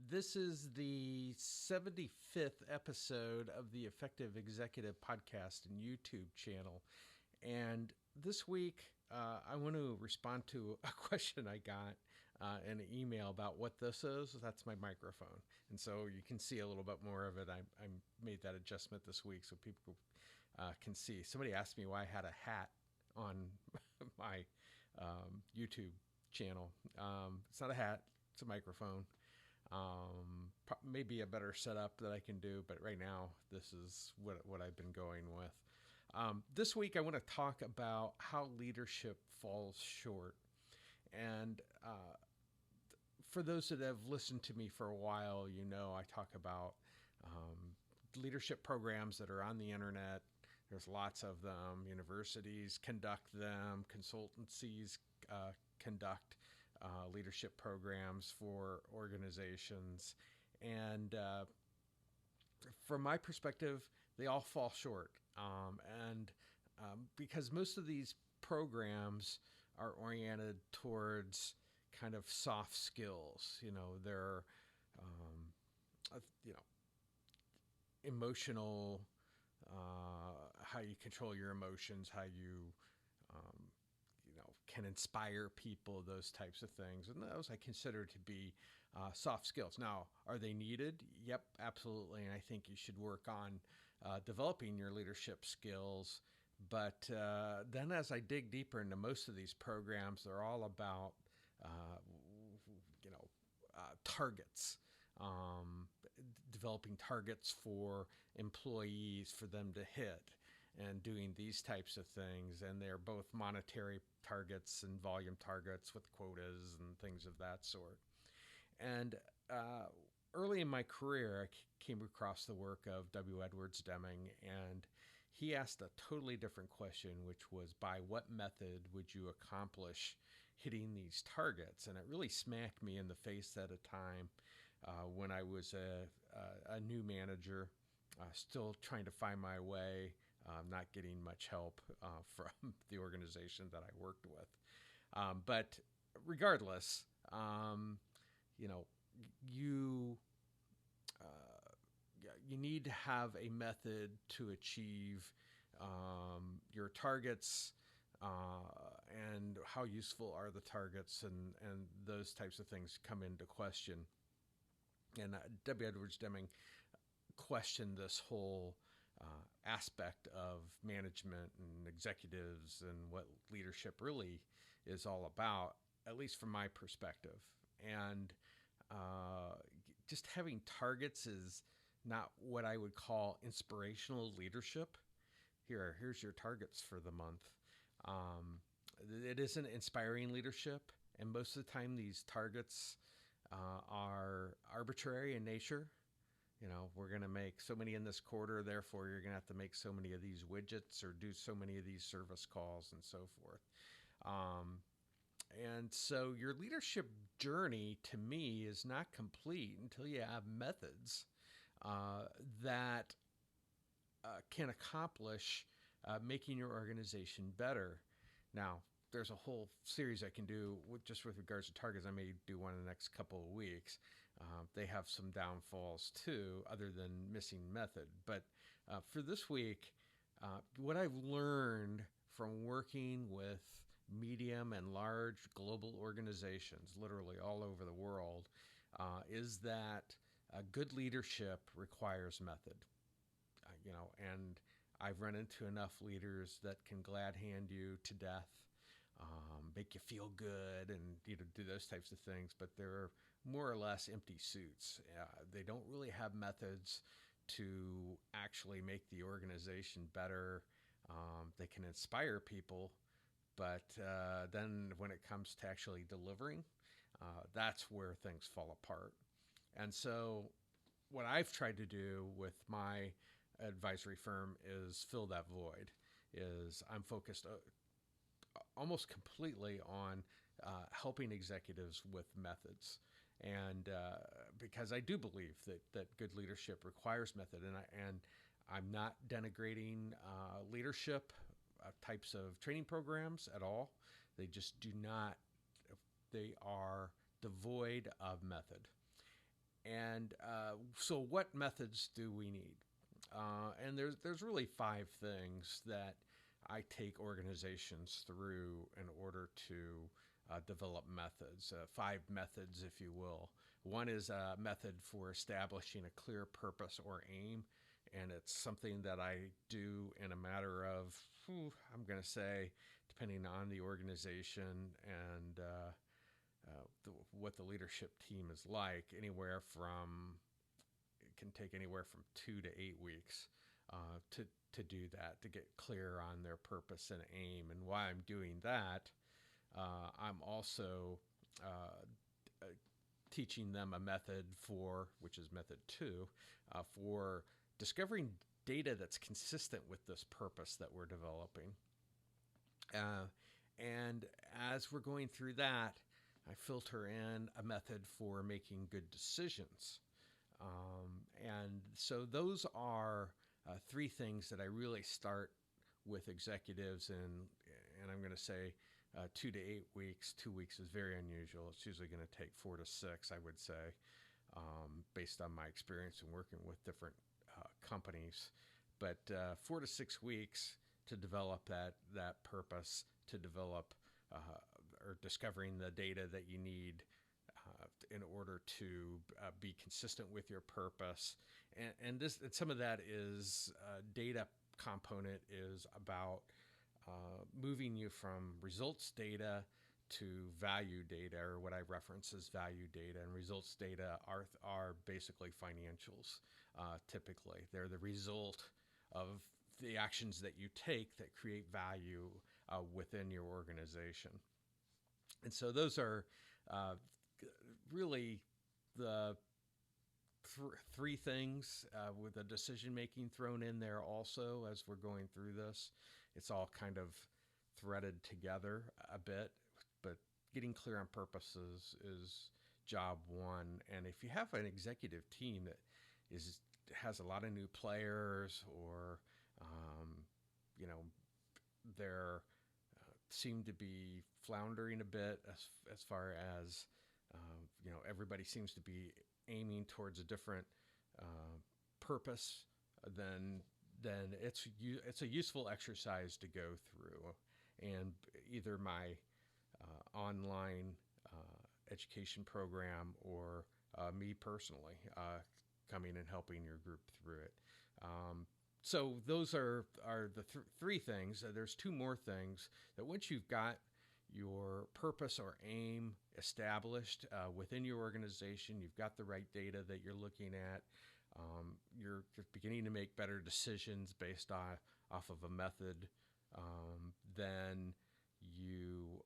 This is the 75th episode of the Effective Executive Podcast and YouTube channel. And this week, I want to respond to a question I got in an email about what this is. That's my microphone. And so you can see a little bit more of it. I made that adjustment this week so people can see. Somebody asked me why I had a hat on my YouTube channel. It's not a hat, it's a microphone. Maybe a better setup that I can do, but right now this is what I've been going with. This week I want to talk about how leadership falls short. And for those that have listened to me for a while, you know I talk about leadership programs that are on the internet. There's lots of them. Universities conduct them. Consultancies conduct leadership programs for organizations. And from my perspective, they all fall short. Because most of these programs are oriented towards kind of soft skills. They're, emotional, how you control your emotions, how you can inspire people, those types of things. And those I consider to be soft skills. Now, are they needed? Yep, absolutely. And I think you should work on developing your leadership skills. But then as I dig deeper into most of these programs, they're all about, targets. Developing targets for employees for them to hit and doing these types of things. And they're both monetary targets and volume targets with quotas and things of that sort. And early in my career, I came across the work of W. Edwards Deming, and he asked a totally different question, which was, by what method would you accomplish hitting these targets? And it really smacked me in the face at a time when I was a new manager, still trying to find my way, not getting much help from the organization that I worked with. But regardless, you need to have a method to achieve your targets, and how useful are the targets, and those types of things come into question. And W. Edwards Deming questioned this whole aspect of management and executives and what leadership really is all about, at least from my perspective. And just having targets is not what I would call inspirational leadership. Here's your targets for the month. It isn't inspiring leadership. And most of the time these targets are arbitrary in nature. We're going to make so many in this quarter, therefore you're going to have to make so many of these widgets or do so many of these service calls and so forth. And so your leadership journey, to me, is not complete until you have methods that can accomplish making your organization better. Now, there's a whole series I can do with regards to targets. I may do one in the next couple of weeks. They have some downfalls too, other than missing method. But for this week, what I've learned from working with medium and large global organizations, literally all over the world, is that good leadership requires method. And I've run into enough leaders that can glad hand you to death, make you feel good, and do those types of things, but they're more or less empty suits. They don't really have methods to actually make the organization better. They can inspire people, but then when it comes to actually delivering, that's where things fall apart. And so what I've tried to do with my advisory firm is fill that void. I'm focused almost completely on helping executives with methods. And because I do believe that good leadership requires method, and I'm not denigrating leadership types of training programs at all. They just do not. They are devoid of method. And so, what methods do we need? And there's really five things that I take organizations through in order to develop methods. Five methods, if you will. One is a method for establishing a clear purpose or aim, and it's something that I do in a matter of, I'm going to say, depending on the organization and what the leadership team is like, anywhere from it can take anywhere from 2 to 8 weeks to do that, to get clear on their purpose and aim. And while I'm doing that, I'm also uh, uh, teaching them a method which is method two, for discovering data that's consistent with this purpose that we're developing. Uh, and as we're going through that, I filter in a method for making good decisions. And so those are three things that I really start with executives in, and I'm going to say 2 to 8 weeks. 2 weeks is very unusual. It's usually going to take 4 to 6, I would say, based on my experience in working with different companies. But 4 to 6 weeks to develop that purpose, to develop or discovering the data that you need in order to be consistent with your purpose. And some of that is data component is about moving you from results data to value data, or what I reference as value data. And results data are basically financials. Typically, they're the result of the actions that you take that create value within your organization. And so those are uh, really the three things, with the decision making thrown in there also as we're going through this. It's all kind of threaded together a bit, but getting clear on purposes is job one. And if you have an executive team that has a lot of new players, or um, you know they're seem to be floundering a bit as far as everybody seems to be aiming towards a different uh, purpose, then it's a useful exercise to go through. And either my online education program, or me personally coming and helping your group through it. So those are the three things. There's two more things that once you've got your purpose or aim established within your organization, you've got the right data that you're looking at, you're beginning to make better decisions based off of a method, then you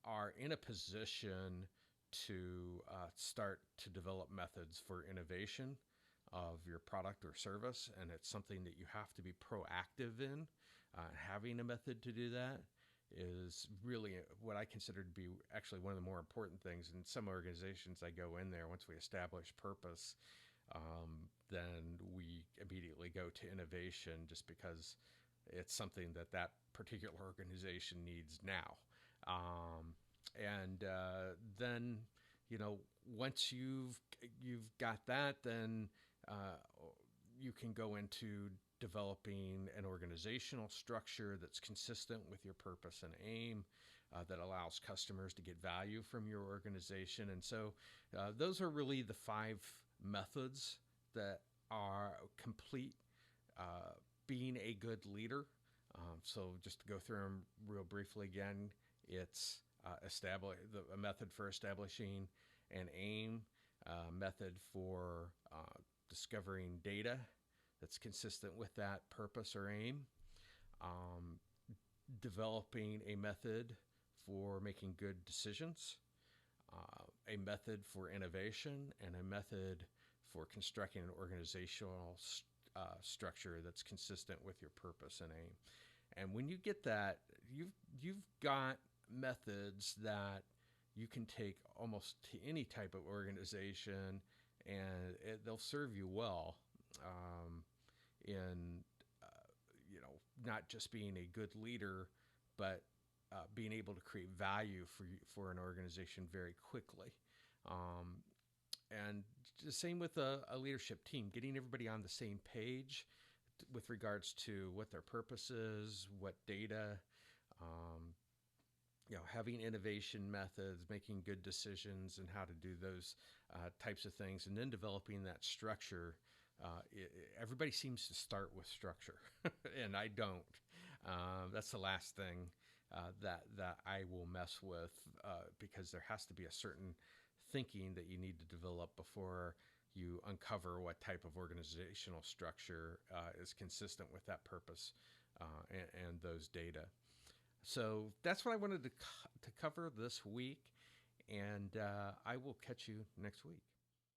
are in a position to start to develop methods for innovation of your product or service. And it's something that you have to be proactive in. Having a method to do that is really what I consider to be actually one of the more important things. In some organizations, I go in there, once we establish purpose, then we immediately go to innovation, just because it's something that particular organization needs now. And then, once you've got that, then you can go into developing an organizational structure that's consistent with your purpose and aim, that allows customers to get value from your organization. And so those are really the five methods that are complete being a good leader. So just to go through them real briefly again, it's a method for establishing an aim, a method for discovering data that's consistent with that purpose or aim, developing a method for making good decisions, a method for innovation, and a method for constructing an organizational structure that's consistent with your purpose and aim. And when you get that, you've got methods that you can take almost to any type of organization, and they'll serve you well in not just being a good leader, but being able to create value for an organization very quickly. And the same with a leadership team, getting everybody on the same page with regards to what their purpose is, what data, um, having innovation methods, making good decisions, and how to do those types of things, and then developing that structure. Everybody seems to start with structure, and I don't. That's the last thing that I will mess with because there has to be a certain thinking that you need to develop before you uncover what type of organizational structure is consistent with that purpose and those data. So that's what I wanted to cover this week, and I will catch you next week.